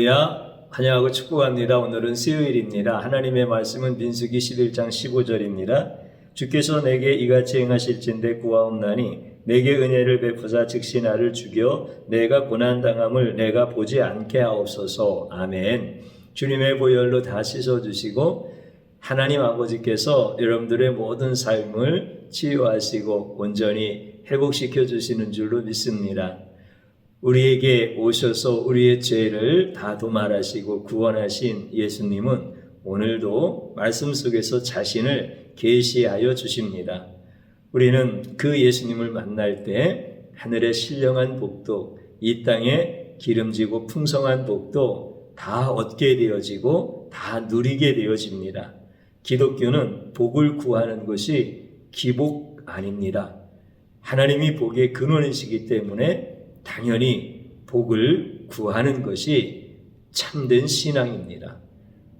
할렐루야, 환영하고 축복합니다. 오늘은 수요일입니다. 하나님의 말씀은 민수기 11장 15절입니다. 주께서 내게 이같이 행하실진대 구하옵나니 내게 은혜를 베푸사 즉시 나를 죽여 내가 고난당함을 내가 보지 않게 하옵소서. 아멘. 주님의 보혈로 다 씻어주시고 하나님 아버지께서 여러분들의 모든 삶을 치유하시고 온전히 회복시켜 주시는 줄로 믿습니다. 우리에게 오셔서 우리의 죄를 다 도말하시고 구원하신 예수님은 오늘도 말씀 속에서 자신을 계시하여 주십니다. 우리는 그 예수님을 만날 때 하늘의 신령한 복도, 이 땅에 기름지고 풍성한 복도 다 얻게 되어지고 다 누리게 되어집니다. 기독교는 복을 구하는 것이 기복 아닙니다. 하나님이 복의 근원이시기 때문에 당연히 복을 구하는 것이 참된 신앙입니다.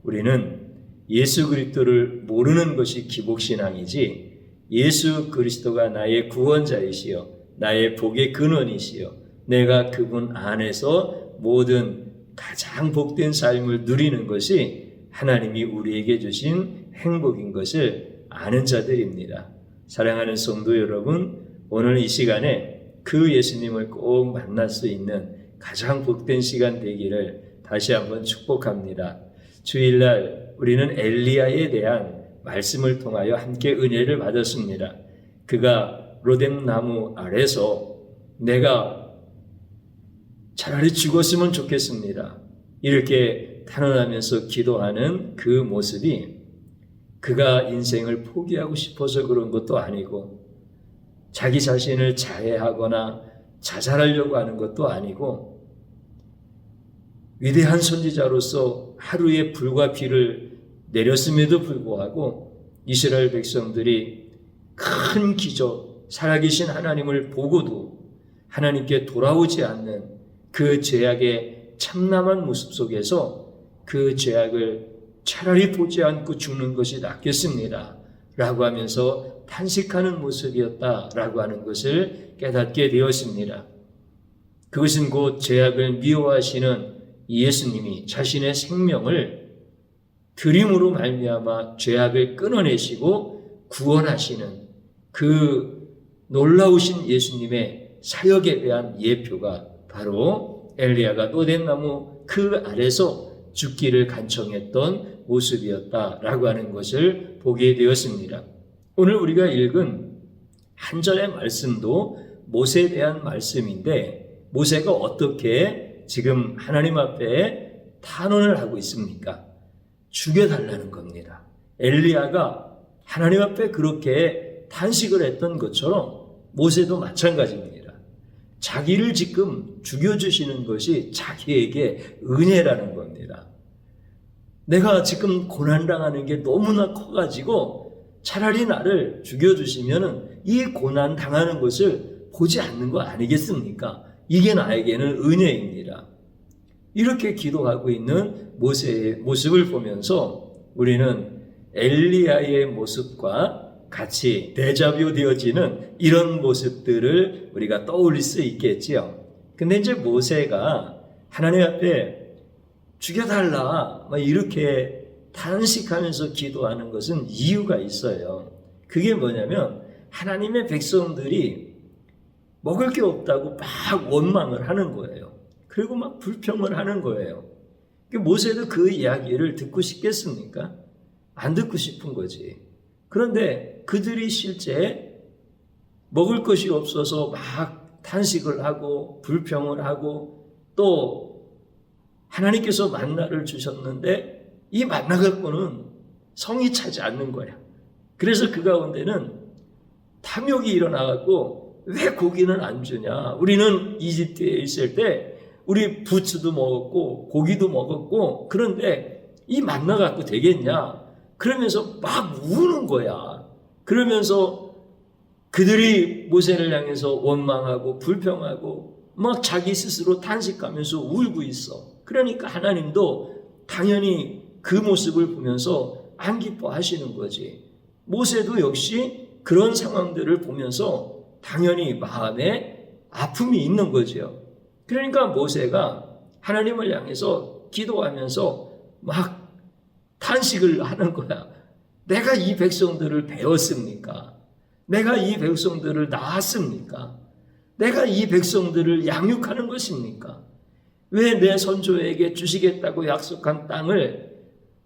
우리는 예수 그리스도를 모르는 것이 기복신앙이지 예수 그리스도가 나의 구원자이시여 나의 복의 근원이시여 내가 그분 안에서 모든 가장 복된 삶을 누리는 것이 하나님이 우리에게 주신 행복인 것을 아는 자들입니다. 사랑하는 성도 여러분, 오늘 이 시간에 그 예수님을 꼭 만날 수 있는 가장 복된 시간 되기를 다시 한번 축복합니다. 주일날 우리는 엘리야에 대한 말씀을 통하여 함께 은혜를 받았습니다. 그가 로뎀 나무 아래서 내가 차라리 죽었으면 좋겠습니다. 이렇게 탄원하면서 기도하는 그 모습이 그가 인생을 포기하고 싶어서 그런 것도 아니고 자기 자신을 자해하거나 자살하려고 하는 것도 아니고 위대한 선지자로서 하루에 불과 비를 내렸음에도 불구하고 이스라엘 백성들이 큰 기적, 살아계신 하나님을 보고도 하나님께 돌아오지 않는 그 죄악의 참남한 모습 속에서 그 죄악을 차라리 보지 않고 죽는 것이 낫겠습니다 라고 하면서 탄식하는 모습이었다라고 하는 것을 깨닫게 되었습니다. 그것은 곧 죄악을 미워하시는 예수님이 자신의 생명을 드림으로 말미암아 죄악을 끊어내시고 구원하시는 그 놀라우신 예수님의 사역에 대한 예표가 바로 엘리야가 노뎀나무 그 아래서 죽기를 간청했던 모습이었다라고 하는 것을 보게 되었습니다. 오늘 우리가 읽은 한 절의 말씀도 모세에 대한 말씀인데 모세가 어떻게 지금 하나님 앞에 탄원을 하고 있습니까? 죽여달라는 겁니다. 엘리야가 하나님 앞에 그렇게 탄식을 했던 것처럼 모세도 마찬가지입니다. 자기를 지금 죽여주시는 것이 자기에게 은혜라는 겁니다. 내가 지금 고난당하는 게 너무나 커가지고 차라리 나를 죽여주시면 이 고난 당하는 것을 보지 않는 거 아니겠습니까? 이게 나에게는 은혜입니다. 이렇게 기도하고 있는 모세의 모습을 보면서 우리는 엘리야의 모습과 같이 데자뷰 되어지는 이런 모습들을 우리가 떠올릴 수 있겠지요. 근데 이제 모세가 하나님 앞에 죽여달라 이렇게 탄식하면서 기도하는 것은 이유가 있어요. 그게 뭐냐면 하나님의 백성들이 먹을 게 없다고 막 원망을 하는 거예요. 그리고 막 불평을 하는 거예요. 모세도 그 이야기를 듣고 싶겠습니까? 안 듣고 싶은 거지. 그런데 그들이 실제 먹을 것이 없어서 막 탄식을 하고 불평을 하고 또 하나님께서 만나를 주셨는데 이 만나 갖고는 성이 차지 않는 거야. 그래서 그 가운데는 탐욕이 일어나갖고 왜 고기는 안 주냐? 우리는 이집트에 있을 때 우리 부츠도 먹었고 고기도 먹었고 그런데 이 만나 갖고 되겠냐? 그러면서 막 우는 거야. 그러면서 그들이 모세를 향해서 원망하고 불평하고 막 자기 스스로 탄식하면서 울고 있어. 그러니까 하나님도 당연히 그 모습을 보면서 안 기뻐하시는 거지. 모세도 역시 그런 상황들을 보면서 당연히 마음에 아픔이 있는 거죠. 그러니까 모세가 하나님을 향해서 기도하면서 막 탄식을 하는 거야. 내가 이 백성들을 배웠습니까? 내가 이 백성들을 낳았습니까? 내가 이 백성들을 양육하는 것입니까? 왜 내 선조에게 주시겠다고 약속한 땅을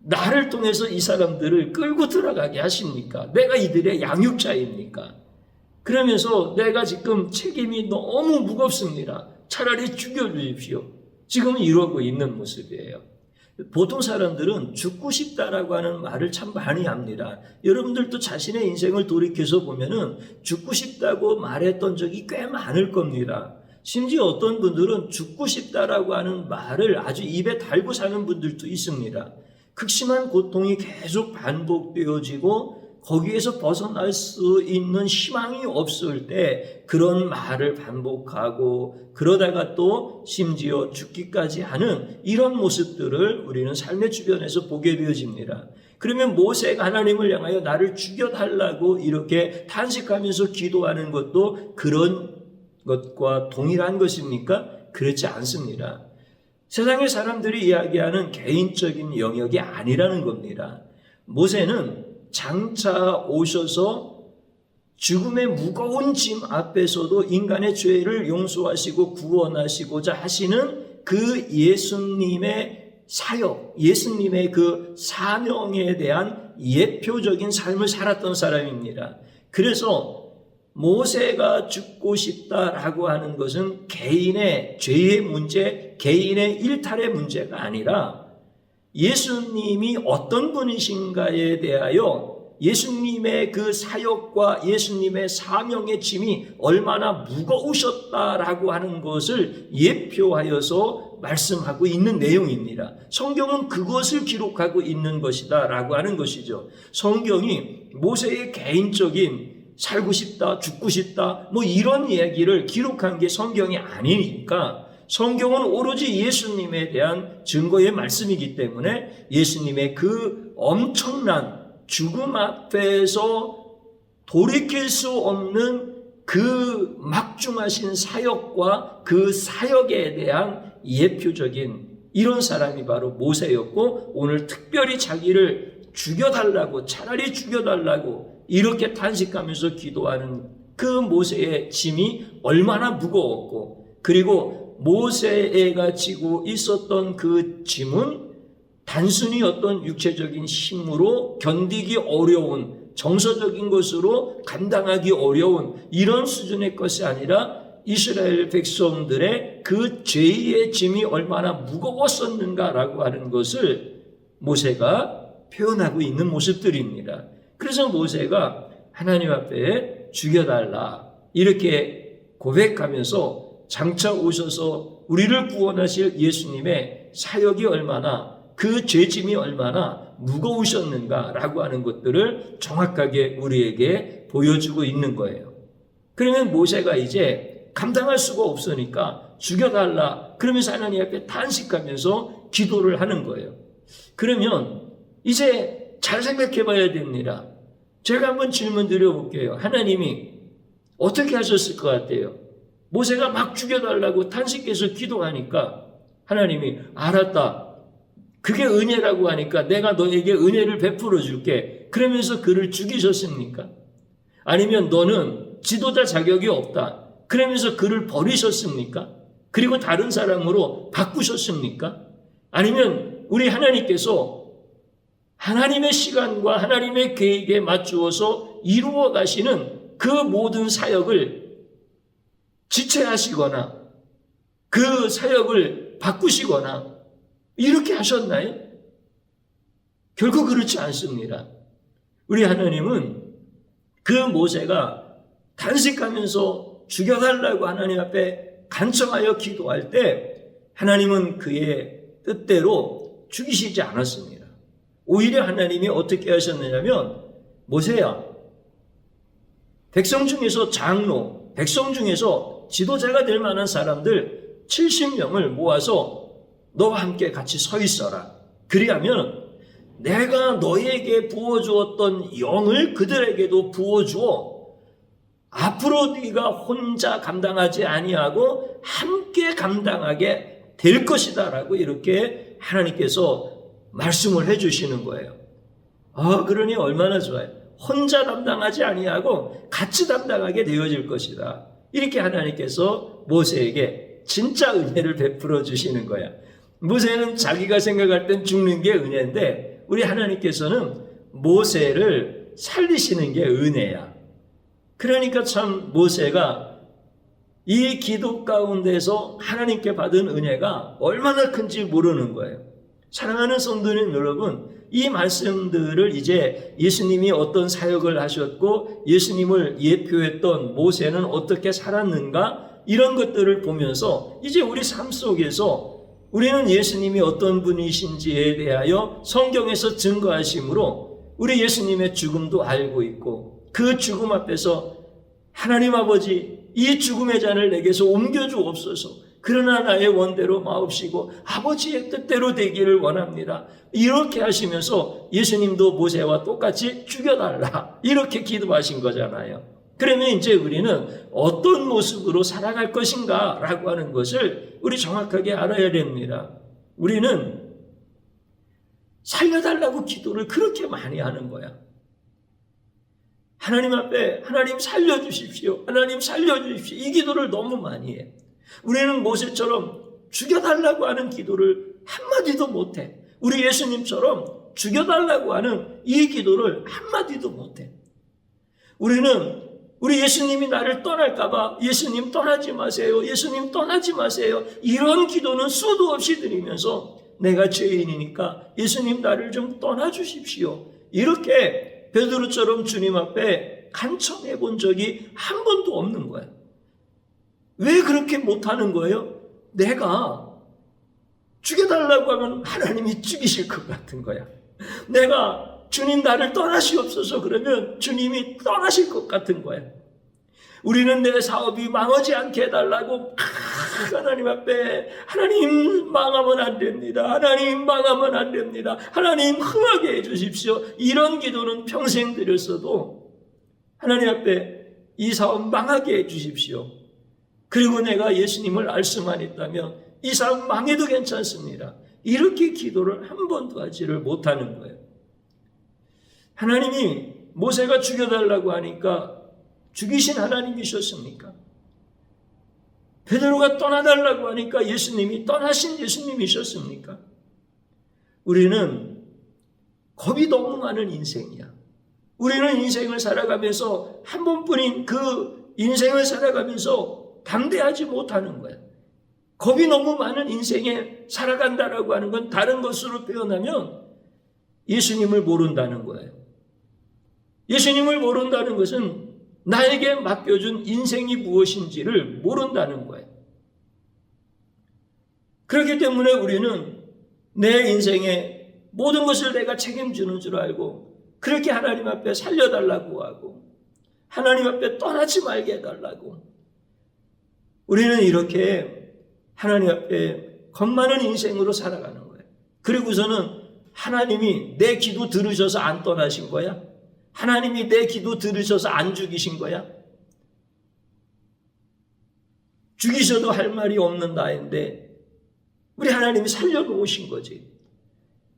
나를 통해서 이 사람들을 끌고 들어가게 하십니까? 내가 이들의 양육자입니까? 그러면서 내가 지금 책임이 너무 무겁습니다. 차라리 죽여주십시오. 지금 이러고 있는 모습이에요. 보통 사람들은 죽고 싶다라고 하는 말을 참 많이 합니다. 여러분들도 자신의 인생을 돌이켜서 보면은 죽고 싶다고 말했던 적이 꽤 많을 겁니다. 심지어 어떤 분들은 죽고 싶다라고 하는 말을 아주 입에 달고 사는 분들도 있습니다. 극심한 고통이 계속 반복되어지고 거기에서 벗어날 수 있는 희망이 없을 때 그런 말을 반복하고 그러다가 또 심지어 죽기까지 하는 이런 모습들을 우리는 삶의 주변에서 보게 되어집니다. 그러면 모세가 하나님을 향하여 나를 죽여달라고 이렇게 탄식하면서 기도하는 것도 그런 것과 동일한 것입니까? 그렇지 않습니다. 세상의 사람들이 이야기하는 개인적인 영역이 아니라는 겁니다. 모세는 장차 오셔서 죽음의 무거운 짐 앞에서도 인간의 죄를 용서하시고 구원하시고자 하시는 그 예수님의 사역, 예수님의 그 사명에 대한 예표적인 삶을 살았던 사람입니다. 그래서 모세가 죽고 싶다라고 하는 것은 개인의 죄의 문제, 개인의 일탈의 문제가 아니라 예수님이 어떤 분이신가에 대하여 예수님의 그 사역과 예수님의 사명의 짐이 얼마나 무거우셨다라고 하는 것을 예표하여서 말씀하고 있는 내용입니다. 성경은 그것을 기록하고 있는 것이다 라고 하는 것이죠. 성경이 모세의 개인적인 살고 싶다, 죽고 싶다 뭐 이런 이야기를 기록한 게 성경이 아니니까 성경은 오로지 예수님에 대한 증거의 말씀이기 때문에 예수님의 그 엄청난 죽음 앞에서 돌이킬 수 없는 그 막중하신 사역과 그 사역에 대한 예표적인 이런 사람이 바로 모세였고 오늘 특별히 자기를 죽여달라고 차라리 죽여달라고 이렇게 탄식하면서 기도하는 그 모세의 짐이 얼마나 무거웠고 그리고 모세가 지고 있었던 그 짐은 단순히 어떤 육체적인 힘으로 견디기 어려운 정서적인 것으로 감당하기 어려운 이런 수준의 것이 아니라 이스라엘 백성들의 그 죄의 짐이 얼마나 무거웠었는가라고 하는 것을 모세가 표현하고 있는 모습들입니다. 그래서 모세가 하나님 앞에 죽여달라 이렇게 고백하면서 장차 오셔서 우리를 구원하실 예수님의 사역이 얼마나 그 죄짐이 얼마나 무거우셨는가라고 하는 것들을 정확하게 우리에게 보여주고 있는 거예요. 그러면 모세가 이제 감당할 수가 없으니까 죽여달라 그러면서 하나님 앞에 탄식하면서 기도를 하는 거예요. 그러면 이제 잘 생각해 봐야 됩니다. 제가 한번 질문 드려볼게요. 하나님이 어떻게 하셨을 것 같아요? 모세가 막 죽여달라고 탄식해서 기도하니까 하나님이 알았다. 그게 은혜라고 하니까 내가 너에게 은혜를 베풀어 줄게. 그러면서 그를 죽이셨습니까? 아니면 너는 지도자 자격이 없다. 그러면서 그를 버리셨습니까? 그리고 다른 사람으로 바꾸셨습니까? 아니면 우리 하나님께서 하나님의 시간과 하나님의 계획에 맞추어서 이루어 가시는 그 모든 사역을 지체하시거나 그 사역을 바꾸시거나 이렇게 하셨나요? 결코 그렇지 않습니다. 우리 하나님은 그 모세가 탄식하면서 죽여달라고 하나님 앞에 간청하여 기도할 때 하나님은 그의 뜻대로 죽이시지 않았습니다. 오히려 하나님이 어떻게 하셨느냐면 모세야 백성 중에서 장로, 백성 중에서 지도자가 될 만한 사람들 70명을 모아서 너와 함께 같이 서 있어라. 그리하면 내가 너에게 부어주었던 영을 그들에게도 부어주어 앞으로 네가 혼자 감당하지 아니하고 함께 감당하게 될 것이다 라고 이렇게 하나님께서 말씀을 해주시는 거예요. 그러니 얼마나 좋아요. 혼자 담당하지 아니하고 같이 담당하게 되어질 것이다. 이렇게 하나님께서 모세에게 진짜 은혜를 베풀어 주시는 거야. 모세는 자기가 생각할 땐 죽는 게 은혜인데 우리 하나님께서는 모세를 살리시는 게 은혜야. 그러니까 참 모세가 이 기도 가운데서 하나님께 받은 은혜가 얼마나 큰지 모르는 거예요. 사랑하는 성도님 여러분, 이 말씀들을 이제 예수님이 어떤 사역을 하셨고 예수님을 예표했던 모세는 어떻게 살았는가, 이런 것들을 보면서 이제 우리 삶 속에서 우리는 예수님이 어떤 분이신지에 대하여 성경에서 증거하심으로 우리 예수님의 죽음도 알고 있고, 그 죽음 앞에서 하나님 아버지, 이 죽음의 잔을 내게서 옮겨주옵소서. 그러나 나의 원대로 마옵시고 아버지의 뜻대로 되기를 원합니다. 이렇게 하시면서 예수님도 모세와 똑같이 죽여달라, 이렇게 기도하신 거잖아요. 그러면 이제 우리는 어떤 모습으로 살아갈 것인가 라고 하는 것을 우리 정확하게 알아야 됩니다. 우리는 살려달라고 기도를 그렇게 많이 하는 거야. 하나님 앞에 하나님 살려주십시오, 하나님 살려주십시오, 이 기도를 너무 많이 해. 우리는 모세처럼 죽여달라고 하는 기도를 한마디도 못해. 우리 예수님처럼 죽여달라고 하는 이 기도를 한마디도 못해. 우리는 우리 예수님이 나를 떠날까봐 예수님 떠나지 마세요, 예수님 떠나지 마세요, 이런 기도는 수도 없이 드리면서 내가 죄인이니까 예수님 나를 좀 떠나주십시오, 이렇게 베드로처럼 주님 앞에 간청해 본 적이 한 번도 없는 거야. 왜 그렇게 못하는 거예요? 내가 죽여달라고 하면 하나님이 죽이실 것 같은 거야. 내가 주님 나를 떠나시옵소서 그러면 주님이 떠나실 것 같은 거야. 우리는 내 사업이 망하지 않게 해달라고 하나님 앞에, 하나님 망하면 안 됩니다, 하나님 망하면 안 됩니다, 하나님 흥하게 해주십시오, 이런 기도는 평생 드렸어도 하나님 앞에 이 사업 망하게 해주십시오, 그리고 내가 예수님을 알 수만 있다면 이 사업 망해도 괜찮습니다, 이렇게 기도를 한 번도 하지를 못하는 거예요. 하나님이 모세가 죽여달라고 하니까 죽이신 하나님이셨습니까? 베드로가 떠나달라고 하니까 예수님이 떠나신 예수님이셨습니까? 우리는 겁이 너무 많은 인생이야. 우리는 인생을 살아가면서 한 번뿐인 그 인생을 살아가면서 담대하지 못하는 거야. 겁이 너무 많은 인생에 살아간다라고 하는 건 다른 것으로 표현하면 예수님을 모른다는 거예요. 예수님을 모른다는 것은 나에게 맡겨준 인생이 무엇인지를 모른다는 거예요. 그렇기 때문에 우리는 내 인생의 모든 것을 내가 책임지는 줄 알고 그렇게 하나님 앞에 살려달라고 하고 하나님 앞에 떠나지 말게 해달라고, 우리는 이렇게 하나님 앞에 겁 많은 인생으로 살아가는 거예요. 그리고서는 하나님이 내 기도 들으셔서 안 떠나신 거야? 하나님이 내 기도 들으셔서 안 죽이신 거야? 죽이셔도 할 말이 없는 나인데 우리 하나님이 살려놓으신 거지.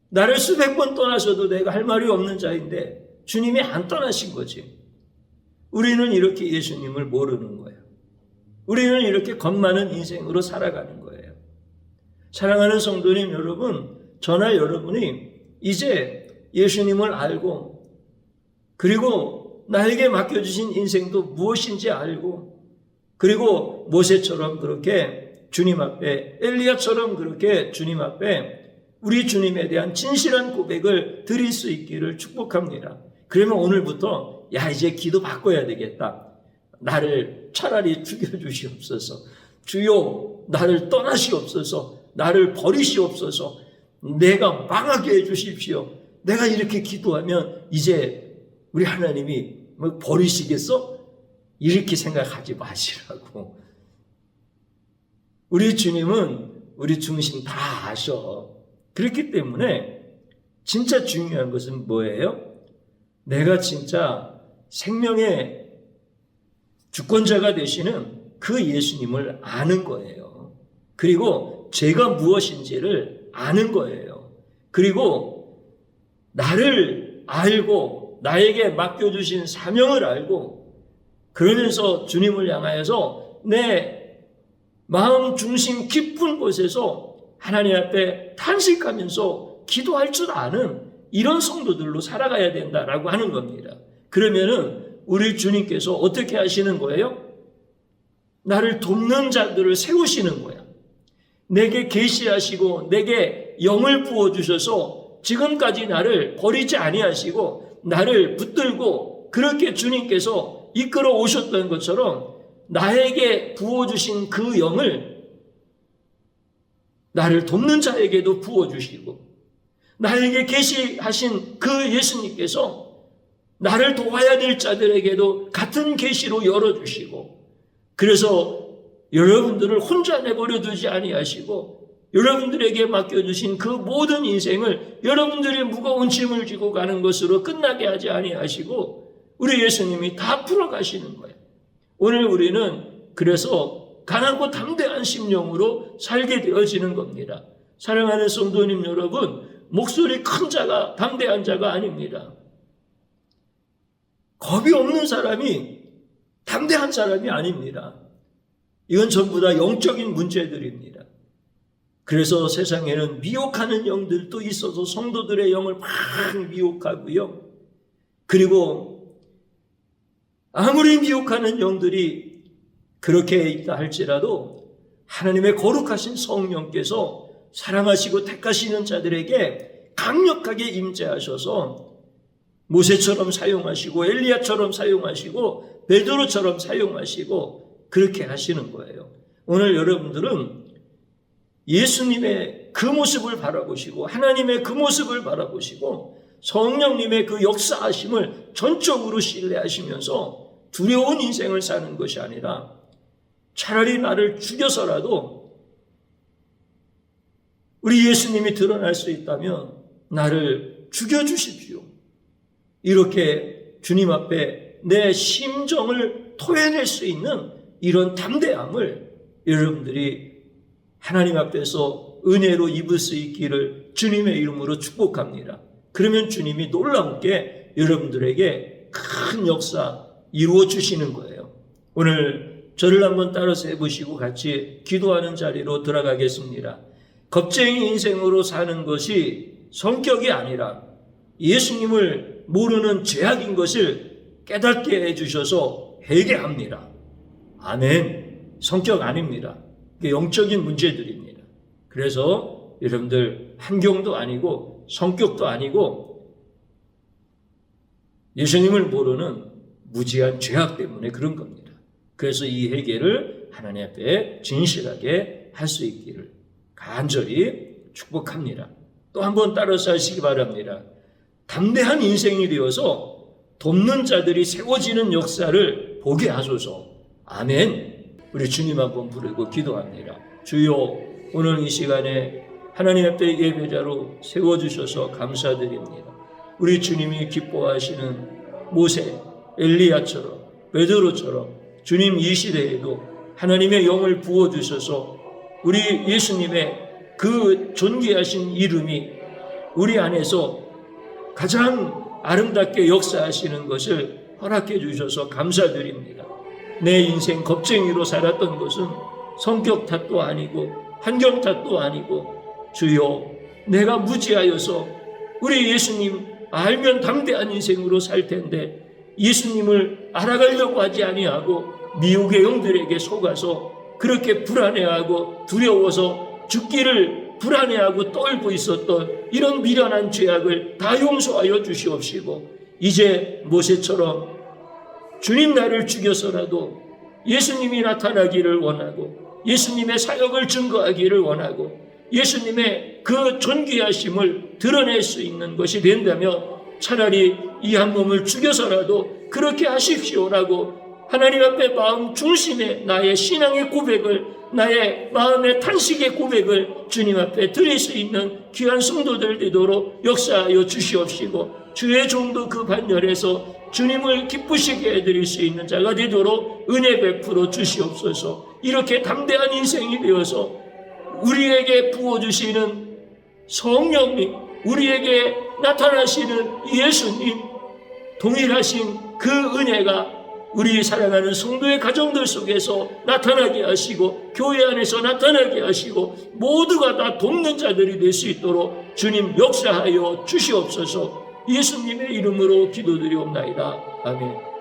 나를 수백 번 떠나셔도 내가 할 말이 없는 자인데 주님이 안 떠나신 거지. 우리는 이렇게 예수님을 모르는 거예요. 우리는 이렇게 겁 많은 인생으로 살아가는 거예요. 사랑하는 성도님 여러분, 저나 여러분이 이제 예수님을 알고 그리고 나에게 맡겨주신 인생도 무엇인지 알고, 그리고 모세처럼 그렇게 주님 앞에, 엘리야처럼 그렇게 주님 앞에 우리 주님에 대한 진실한 고백을 드릴 수 있기를 축복합니다. 그러면 오늘부터 이제 기도 바꿔야 되겠다. 나를 차라리 죽여주시옵소서. 주여 나를 떠나시옵소서. 나를 버리시옵소서. 내가 망하게 해주십시오. 내가 이렇게 기도하면 이제 우리 하나님이 뭐 버리시겠어? 이렇게 생각하지 마시라고. 우리 주님은 우리 중심 다 아셔. 그렇기 때문에 진짜 중요한 것은 뭐예요? 내가 진짜 생명의 주권자가 되시는 그 예수님을 아는 거예요. 그리고 죄가 무엇인지를 아는 거예요. 그리고 나를 알고 나에게 맡겨주신 사명을 알고 그러면서 주님을 향하여서 내 마음 중심 깊은 곳에서 하나님 앞에 탄식하면서 기도할 줄 아는 이런 성도들로 살아가야 된다라고 하는 겁니다. 그러면은 우리 주님께서 어떻게 하시는 거예요? 나를 돕는 자들을 세우시는 거야. 내게 계시하시고 내게 영을 부어주셔서 지금까지 나를 버리지 아니하시고 나를 붙들고 그렇게 주님께서 이끌어 오셨던 것처럼 나에게 부어주신 그 영을 나를 돕는 자에게도 부어주시고 나에게 계시하신 그 예수님께서 나를 도와야 될 자들에게도 같은 계시로 열어주시고 그래서 여러분들을 혼자 내버려 두지 아니하시고 여러분들에게 맡겨주신 그 모든 인생을 여러분들이 무거운 짐을 지고 가는 것으로 끝나게 하지 아니하시고 우리 예수님이 다 풀어가시는 거예요. 오늘 우리는 그래서 강하고 담대한 심령으로 살게 되어지는 겁니다. 사랑하는 성도님 여러분, 목소리 큰 자가 담대한 자가 아닙니다. 겁이 없는 사람이 담대한 사람이 아닙니다. 이건 전부 다 영적인 문제들입니다. 그래서 세상에는 미혹하는 영들도 있어서 성도들의 영을 막 미혹하고요. 그리고 아무리 미혹하는 영들이 그렇게 있다 할지라도 하나님의 거룩하신 성령께서 사랑하시고 택하시는 자들에게 강력하게 임재하셔서 모세처럼 사용하시고 엘리야처럼 사용하시고 베드로처럼 사용하시고 그렇게 하시는 거예요. 오늘 여러분들은 예수님의 그 모습을 바라보시고 하나님의 그 모습을 바라보시고 성령님의 그 역사하심을 전적으로 신뢰하시면서 두려운 인생을 사는 것이 아니라 차라리 나를 죽여서라도 우리 예수님이 드러날 수 있다면 나를 죽여주십시오. 이렇게 주님 앞에 내 심정을 토해낼 수 있는 이런 담대함을 여러분들이 하나님 앞에서 은혜로 입을 수 있기를 주님의 이름으로 축복합니다. 그러면 주님이 놀랍게 여러분들에게 큰 역사 이루어 주시는 거예요. 오늘 저를 한번 따라서 해보시고 같이 기도하는 자리로 들어가겠습니다. 겁쟁이 인생으로 사는 것이 성격이 아니라 예수님을 모르는 죄악인 것을 깨닫게 해주셔서 회개합니다. 아멘. 성격 아닙니다. 영적인 문제들입니다. 그래서 여러분들 환경도 아니고 성격도 아니고 예수님을 모르는 무지한 죄악 때문에 그런 겁니다. 그래서 이 회개를 하나님 앞에 진실하게 할 수 있기를 간절히 축복합니다. 또 한번 따라서 하시기 바랍니다. 담대한 인생이 되어서 돕는 자들이 세워지는 역사를 보게 하소서. 아멘. 우리 주님 한번 부르고 기도합니다. 주여, 오늘 이 시간에 하나님 앞에 예배자로 세워주셔서 감사드립니다. 우리 주님이 기뻐하시는 모세, 엘리야처럼 베드로처럼 주님 이 시대에도 하나님의 영을 부어주셔서 우리 예수님의 그 존귀하신 이름이 우리 안에서 가장 아름답게 역사하시는 것을 허락해 주셔서 감사드립니다. 내 인생 겁쟁이로 살았던 것은 성격 탓도 아니고 환경 탓도 아니고 주여, 내가 무지하여서 우리 예수님 알면 담대한 인생으로 살 텐데 예수님을 알아가려고 하지 아니하고 미혹의 영들에게 속아서 그렇게 불안해하고 두려워서 죽기를 불안해하고 떨고 있었던 이런 미련한 죄악을 다 용서하여 주시옵시고 이제 모세처럼 주님 나를 죽여서라도 예수님이 나타나기를 원하고 예수님의 사역을 증거하기를 원하고 예수님의 그 존귀하심을 드러낼 수 있는 것이 된다면 차라리 이 한 몸을 죽여서라도 그렇게 하십시오라고 하나님 앞에 마음 중심에 나의 신앙의 고백을, 나의 마음의 탄식의 고백을 주님 앞에 드릴 수 있는 귀한 성도들 되도록 역사하여 주시옵시고 주의 종도 그 반열에서 주님을 기쁘시게 해드릴 수 있는 자가 되도록 은혜 베풀어 주시옵소서. 이렇게 담대한 인생이 되어서 우리에게 부어주시는 성령님, 우리에게 나타나시는 예수님, 동일하신 그 은혜가 우리 사랑하는 성도의 가정들 속에서 나타나게 하시고 교회 안에서 나타나게 하시고 모두가 다 돕는 자들이 될 수 있도록 주님 역사하여 주시옵소서. 예수님의 이름으로 기도드리옵나이다. 아멘.